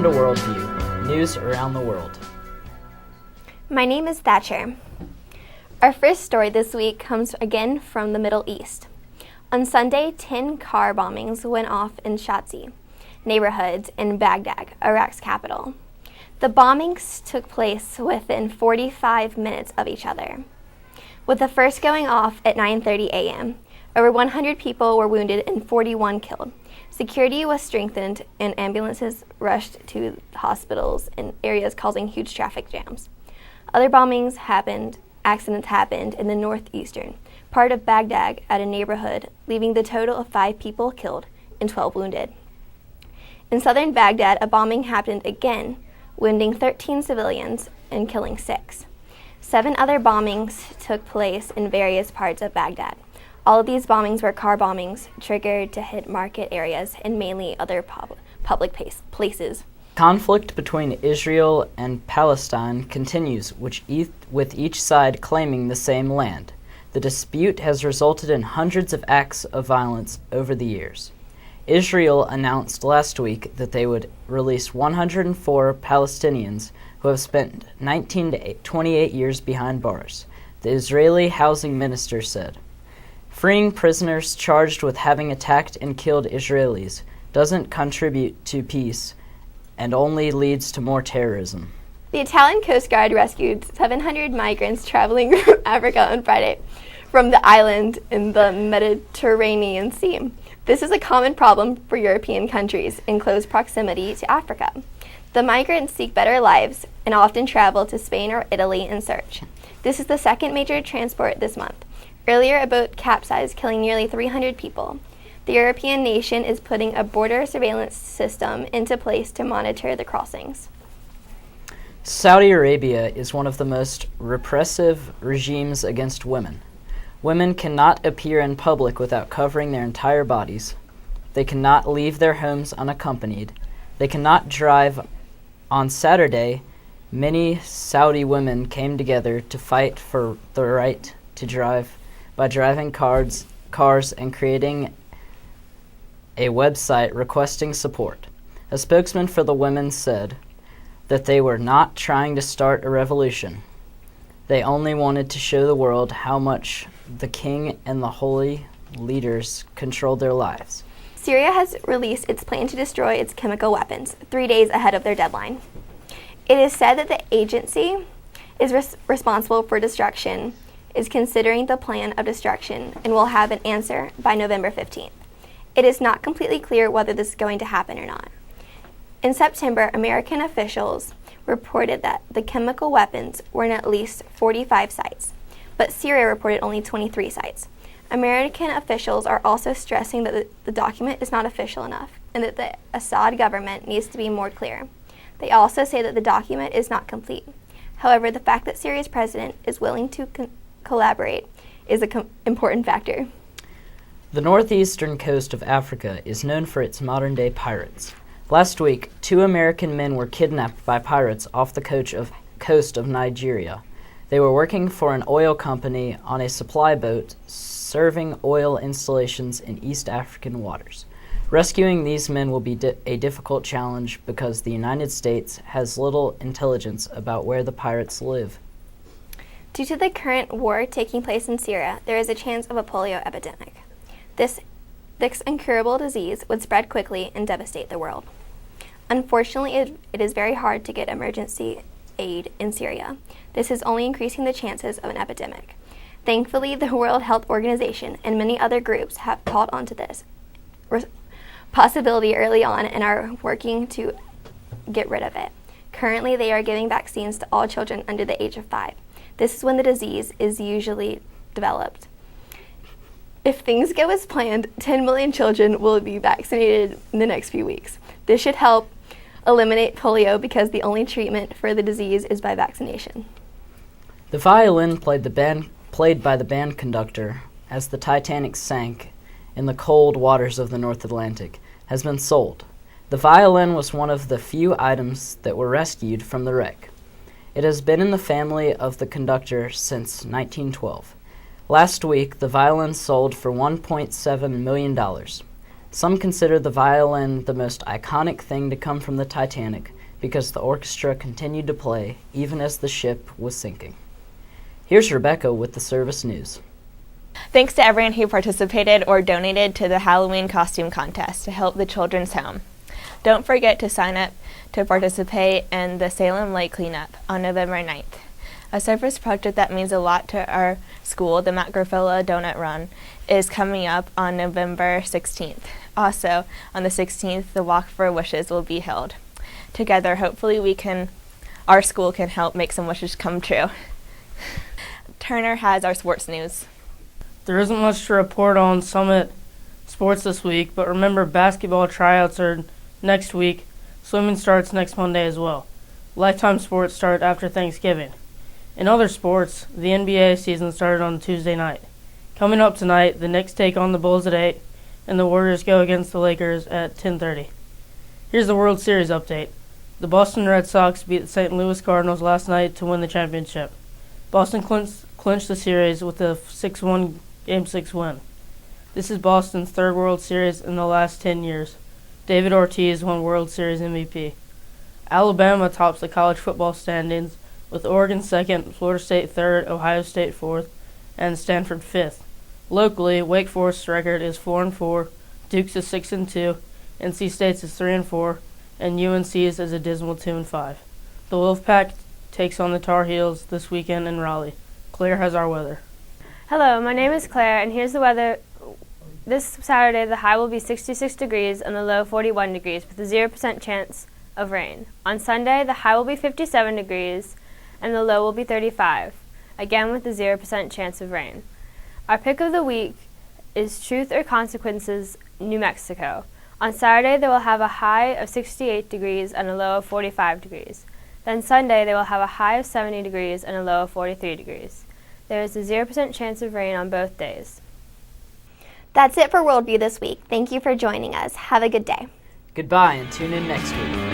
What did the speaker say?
to WorldView, news around the world. My name is Thatcher. Our first story this week comes again from the Middle East. On Sunday, 10 car bombings went off in Shazi neighborhoods in Baghdad, Iraq's capital. The bombings took place within 45 minutes of each other, with the first going off at 9:30 a.m. Over 100 people were wounded and 41 killed. Security was strengthened and ambulances rushed to hospitals in areas causing huge traffic jams. Other accidents happened in the northeastern part of Baghdad at a neighborhood, leaving the total of 5 people killed and 12 wounded. In southern Baghdad, a bombing happened again, wounding 13 civilians and killing 6. 7 other bombings took place in various parts of Baghdad. All of these bombings were car bombings triggered to hit market areas and mainly other public places. Conflict between Israel and Palestine continues, with each side claiming the same land. The dispute has resulted in hundreds of acts of violence over the years. Israel announced last week that they would release 104 Palestinians who have spent 19 to 28 years behind bars, the Israeli housing minister said. Freeing prisoners charged with having attacked and killed Israelis doesn't contribute to peace and only leads to more terrorism. The Italian Coast Guard rescued 700 migrants traveling from Africa on Friday from the island in the Mediterranean Sea. This is a common problem for European countries in close proximity to Africa. The migrants seek better lives and often travel to Spain or Italy in search. This is the second major transport this month. Earlier, a boat capsized, killing nearly 300 people. The European nation is putting a border surveillance system into place to monitor the crossings. Saudi Arabia is one of the most repressive regimes against women. Women cannot appear in public without covering their entire bodies. They cannot leave their homes unaccompanied. They cannot drive. On Saturday, many Saudi women came together to fight for the right to drive by driving cars and creating a website requesting support. A spokesman for the women said that they were not trying to start a revolution. They only wanted to show the world how much the king and the holy leaders controlled their lives. Syria has released its plan to destroy its chemical weapons 3 days ahead of their deadline. It is said that the agency is responsible for destruction is considering the plan of destruction and will have an answer by November 15th. It is not completely clear whether this is going to happen or not. In September, American officials reported that the chemical weapons were in at least 45 sites, but Syria reported only 23 sites. American officials are also stressing that the document is not official enough and that the Assad government needs to be more clear. They also say that the document is not complete. However, the fact that Syria's president is willing to collaborate is an important factor. The northeastern coast of Africa is known for its modern-day pirates. Last week, 2 American men were kidnapped by pirates off the coast of Nigeria. They were working for an oil company on a supply boat serving oil installations in East African waters. Rescuing these men will be a difficult challenge because the United States has little intelligence about where the pirates live. Due to the current war taking place in Syria, there is a chance of a polio epidemic. This incurable disease would spread quickly and devastate the world. Unfortunately, it is very hard to get emergency aid in Syria. This is only increasing the chances of an epidemic. Thankfully, the World Health Organization and many other groups have caught onto this possibility early on and are working to get rid of it. Currently, they are giving vaccines to all children under the age of 5. This is when the disease is usually developed. If things go as planned, 10 million children will be vaccinated in the next few weeks. This should help eliminate polio because the only treatment for the disease is by vaccination. The violin played by the band conductor as the Titanic sank in the cold waters of the North Atlantic has been sold. The violin was one of the few items that were rescued from the wreck. It has been in the family of the conductor since 1912. Last week, the violin sold for $1.7 million. Some consider the violin the most iconic thing to come from the Titanic, because the orchestra continued to play even as the ship was sinking. Here's Rebecca with the service news. Thanks to everyone who participated or donated to the Halloween costume contest to help the children's home. Don't forget to sign up to participate in the Salem Lake Cleanup on November 9th. A service project that means a lot to our school, the Matt Grafella Donut Run, is coming up on November 16th. Also, on the 16th, the Walk for Wishes will be held. Together, hopefully our school can help make some wishes come true. Turner has our sports news. There isn't much to report on Summit sports this week, but remember basketball tryouts are next week. Swimming starts next Monday as well. Lifetime sports start after Thanksgiving. In other sports, the NBA season started on Tuesday night. Coming up tonight, the Knicks take on the Bulls at 8, and the Warriors go against the Lakers at 10:30. Here's the World Series update. The Boston Red Sox beat the St. Louis Cardinals last night to win the championship. Boston clinched the series with a 6-1 Game 6 win. This is Boston's third World Series in the last 10 years. David Ortiz won World Series MVP. Alabama tops the college football standings with Oregon second, Florida State third, Ohio State fourth, and Stanford fifth. Locally, Wake Forest's record is 4-4, Duke's is 6-2, NC State's is 3-4, and UNC's is a dismal 2-5. The Wolfpack takes on the Tar Heels this weekend in Raleigh. Claire has our weather. Hello, my name is Claire, and here's the weather. This Saturday, the high will be 66 degrees and the low 41 degrees with a 0% chance of rain. On Sunday, the high will be 57 degrees and the low will be 35, again with a 0% chance of rain. Our pick of the week is Truth or Consequences, New Mexico. On Saturday, they will have a high of 68 degrees and a low of 45 degrees. Then Sunday, they will have a high of 70 degrees and a low of 43 degrees. There is a 0% chance of rain on both days. That's it for WorldView this week. Thank you for joining us. Have a good day. Goodbye and tune in next week.